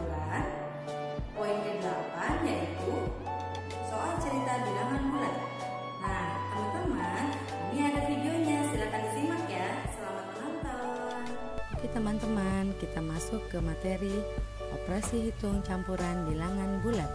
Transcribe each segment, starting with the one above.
campuran. Poin ke-8 yaitu soal cerita bilangan bulat. Nah, teman-teman, ini ada videonya, silakan disimak ya. Selamat menonton. Oke teman-teman, kita masuk ke materi operasi hitung campuran bilangan bulat.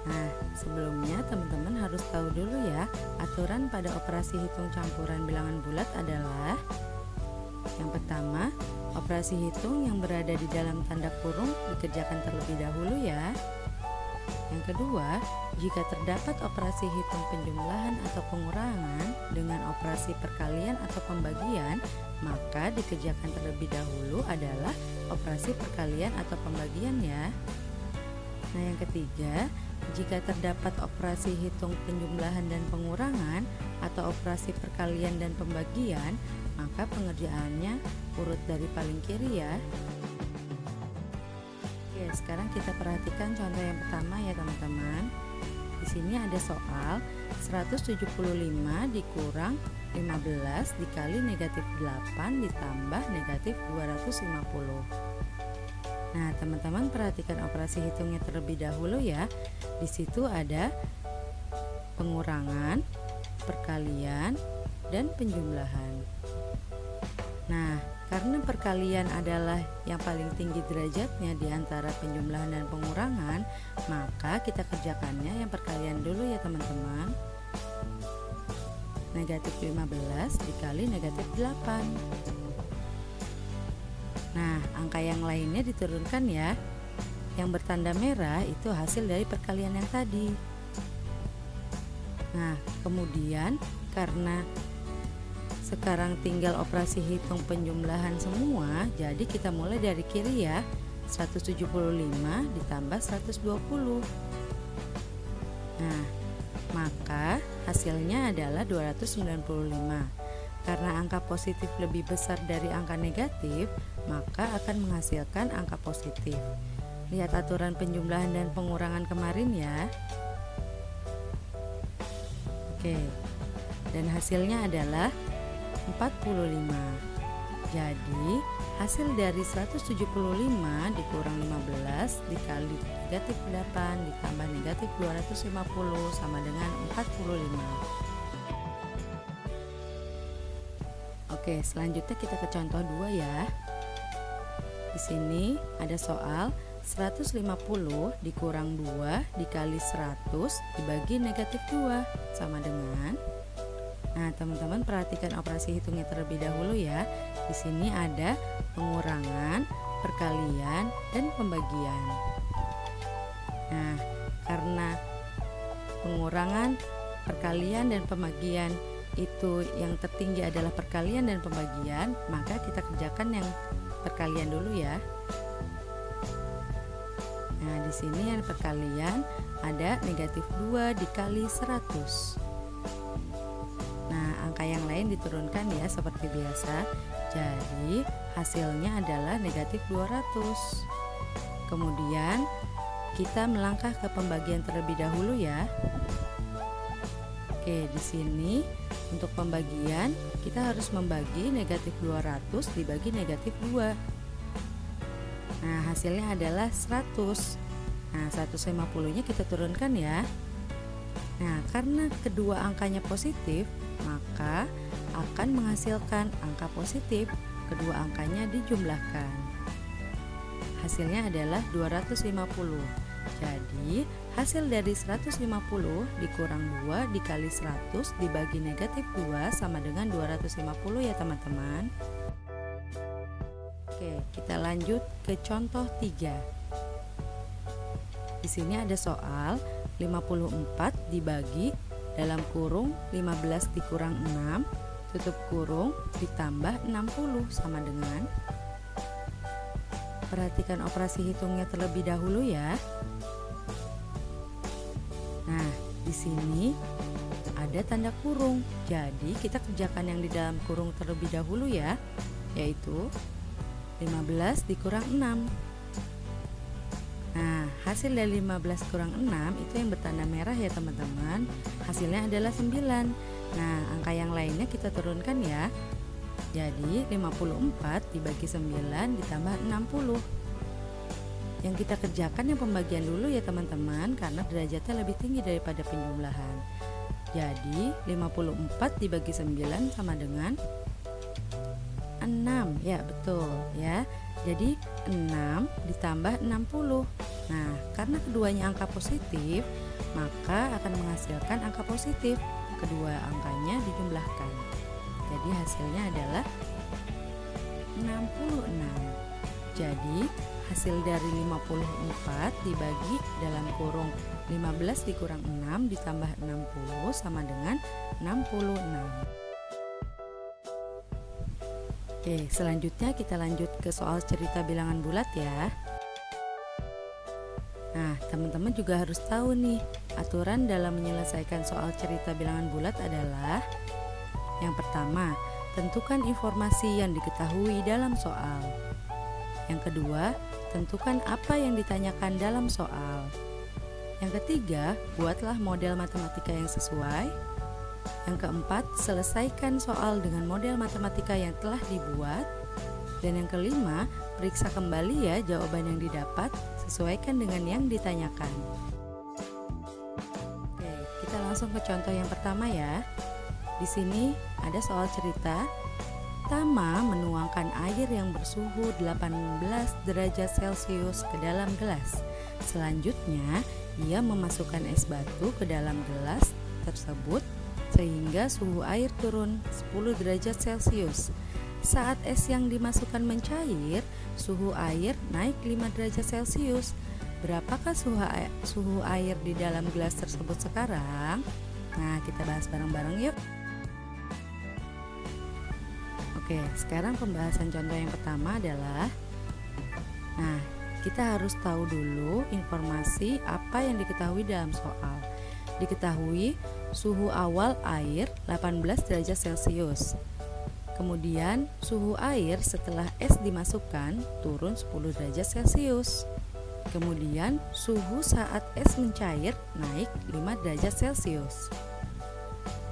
Nah, sebelumnya teman-teman harus tahu dulu ya, aturan pada operasi hitung campuran bilangan bulat adalah yang pertama, operasi hitung yang berada di dalam tanda kurung dikerjakan terlebih dahulu ya. Yang kedua, jika terdapat operasi hitung penjumlahan atau pengurangan dengan operasi perkalian atau pembagian, maka dikerjakan terlebih dahulu adalah operasi perkalian atau pembagian ya. Nah, yang ketiga, jika terdapat operasi hitung penjumlahan dan pengurangan atau operasi perkalian dan pembagian, maka pengerjaannya urut dari paling kiri ya. Oke, sekarang kita perhatikan contoh yang pertama ya teman-teman. Di sini ada soal 175 dikurang 15 dikali negatif 8 ditambah negatif 250. Nah, teman-teman perhatikan operasi hitungnya terlebih dahulu ya. Di situ ada pengurangan, perkalian, dan penjumlahan. Nah, karena perkalian adalah yang paling tinggi derajatnya di antara penjumlahan dan pengurangan, maka kita kerjakannya yang perkalian dulu ya teman-teman. Negatif 15 dikali negatif 8. Nah, angka yang lainnya diturunkan ya. Yang bertanda merah itu hasil dari perkalian yang tadi. Nah, kemudian karena sekarang tinggal operasi hitung penjumlahan semua, jadi kita mulai dari kiri ya. 175 ditambah 120. Nah, maka hasilnya adalah 295. Karena angka positif lebih besar dari angka negatif, maka akan menghasilkan angka positif. Lihat aturan penjumlahan dan pengurangan kemarin ya. Oke. Dan hasilnya adalah 45. Jadi, hasil dari 175 dikurang 15 dikali negatif 8 ditambah negatif 250 sama dengan 45. Oke, selanjutnya kita ke contoh 2 ya. Di sini ada soal 150 dikurang 2 dikali 100 dibagi negatif 2 sama dengan. Nah, teman-teman perhatikan operasi hitungnya terlebih dahulu ya. Di sini ada pengurangan, perkalian, dan pembagian. Nah, karena pengurangan, perkalian, dan pembagian itu yang tertinggi adalah perkalian dan pembagian, maka kita kerjakan yang perkalian dulu ya. Nah, di sini yang perkalian ada negatif 2 dikali 100. Nah, angka yang lain diturunkan ya seperti biasa. Jadi, hasilnya adalah negatif 200. Kemudian, kita melangkah ke pembagian terlebih dahulu ya. Oke, di sini untuk pembagian kita harus membagi negatif 200 dibagi negatif 2. Nah, hasilnya adalah 100. Nah, 150-nya kita turunkan ya. Nah, karena kedua angkanya positif, maka akan menghasilkan angka positif. Kedua angkanya dijumlahkan. Hasilnya adalah 250. Jadi, hasil dari 150 dikurang 2 dikali 100 dibagi negatif 2 sama dengan 250 ya teman-teman. Oke, kita lanjut ke contoh 3. Di sini ada soal 54 dibagi dalam kurung 15 dikurang 6 tutup kurung ditambah 60 sama dengan. Perhatikan operasi hitungnya terlebih dahulu ya. Nah, di sini ada tanda kurung. Jadi, kita kerjakan yang di dalam kurung terlebih dahulu ya, yaitu 15 dikurang 6. Nah, hasil dari 15 kurang 6 itu yang bertanda merah ya teman-teman. Hasilnya adalah 9. Nah, angka yang lainnya kita turunkan ya. Jadi 54 dibagi 9 ditambah 60. Yang kita kerjakan yang pembagian dulu ya teman-teman, karena derajatnya lebih tinggi daripada penjumlahan. Jadi 54 dibagi 9 sama dengan 6. Ya betul ya. Jadi 6 ditambah 60. Nah, karena keduanya angka positif, maka akan menghasilkan angka positif. Kedua angkanya dijumlahkan. Jadi hasilnya adalah 66. Jadi hasil dari 54 dibagi dalam kurung 15 dikurang 6 ditambah 60 sama dengan 66. Oke, selanjutnya kita lanjut ke soal cerita bilangan bulat ya. Nah, teman-teman juga harus tahu nih, aturan dalam menyelesaikan soal cerita bilangan bulat adalah: yang pertama, tentukan informasi yang diketahui dalam soal. Yang kedua, tentukan apa yang ditanyakan dalam soal. Yang ketiga, buatlah model matematika yang sesuai. Yang keempat, selesaikan soal dengan model matematika yang telah dibuat. Dan yang kelima, periksa kembali ya jawaban yang didapat, sesuaikan dengan yang ditanyakan. Oke, kita langsung ke contoh yang pertama ya. Di sini ada soal cerita. Tama menuangkan air yang bersuhu 18 derajat Celcius ke dalam gelas. Selanjutnya, ia memasukkan es batu ke dalam gelas tersebut sehingga suhu air turun 10 derajat Celcius. Saat es yang dimasukkan mencair, suhu air naik 5 derajat Celcius. Berapakah suhu air di dalam gelas tersebut sekarang? Nah, kita bahas bareng-bareng yuk. Oke, sekarang pembahasan contoh yang pertama adalah, nah, kita harus tahu dulu informasi apa yang diketahui dalam soal. Diketahui suhu awal air 18 derajat Celcius. Kemudian suhu air setelah es dimasukkan turun 10 derajat Celcius. Kemudian suhu saat es mencair naik 5 derajat Celcius.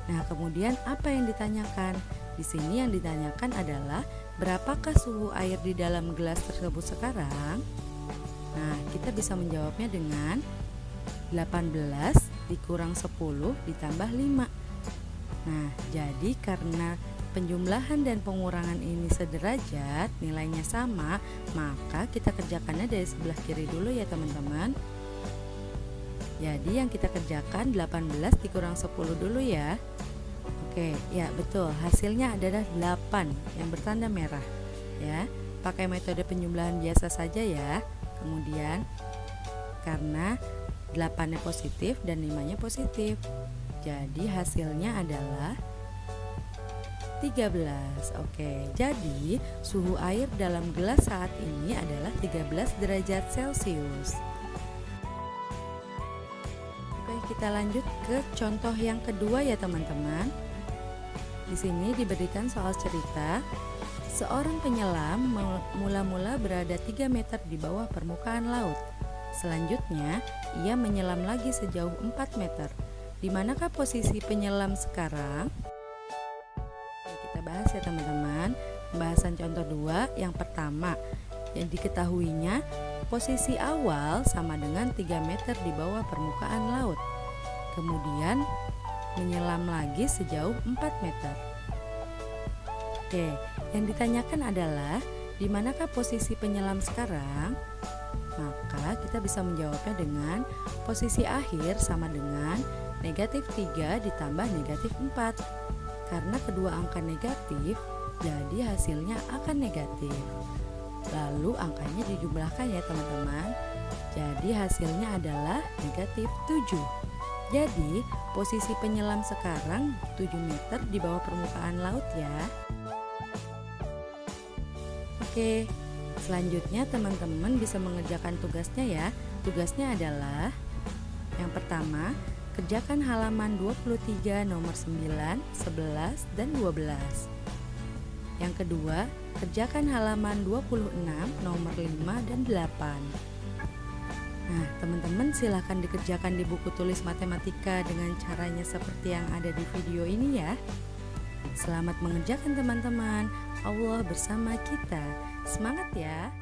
Nah, kemudian apa yang ditanyakan? Di sini yang ditanyakan adalah berapakah suhu air di dalam gelas tersebut sekarang? Nah, kita bisa menjawabnya dengan 18 dikurang 10 ditambah 5. Nah, jadi karena penjumlahan dan pengurangan ini sederajat, nilainya sama, maka kita kerjakannya dari sebelah kiri dulu ya teman-teman. Jadi yang kita kerjakan 18 dikurang 10 dulu ya. Oke, ya betul, hasilnya adalah 8 yang bertanda merah ya. Pakai metode penjumlahan biasa saja ya. Kemudian karena 8-nya positif dan 5-nya positif, jadi hasilnya adalah 13. Oke, jadi suhu air dalam gelas saat ini adalah 13 derajat Celcius. Oke, kita lanjut ke contoh yang kedua ya teman-teman. Di sini diberikan soal cerita. Seorang penyelam mula-mula berada 3 meter di bawah permukaan laut. Selanjutnya, ia menyelam lagi sejauh 4 meter. Di manakah posisi penyelam sekarang? Kita bahas ya teman-teman. Pembahasan contoh 2 yang pertama, yang diketahuinya posisi awal sama dengan 3 meter di bawah permukaan laut. Kemudian menyelam lagi sejauh 4 meter. Oke, yang ditanyakan adalah di manakah posisi penyelam sekarang? Maka kita bisa menjawabnya dengan posisi akhir sama dengan negatif 3 ditambah negatif 4. Karena kedua angka negatif, jadi hasilnya akan negatif. Lalu angkanya dijumlahkan ya teman-teman. Jadi hasilnya adalah negatif 7. Jadi posisi penyelam sekarang 7 meter di bawah permukaan laut ya. Oke, selanjutnya teman-teman bisa mengerjakan tugasnya ya. Tugasnya adalah yang pertama, kerjakan halaman 23 nomor 9, 11, dan 12. Yang kedua, kerjakan halaman 26 nomor 5 dan 8. Nah, teman-teman silahkan dikerjakan di buku tulis matematika dengan caranya seperti yang ada di video ini ya. Selamat mengerjakan teman-teman. Allah bersama kita. Semangat ya.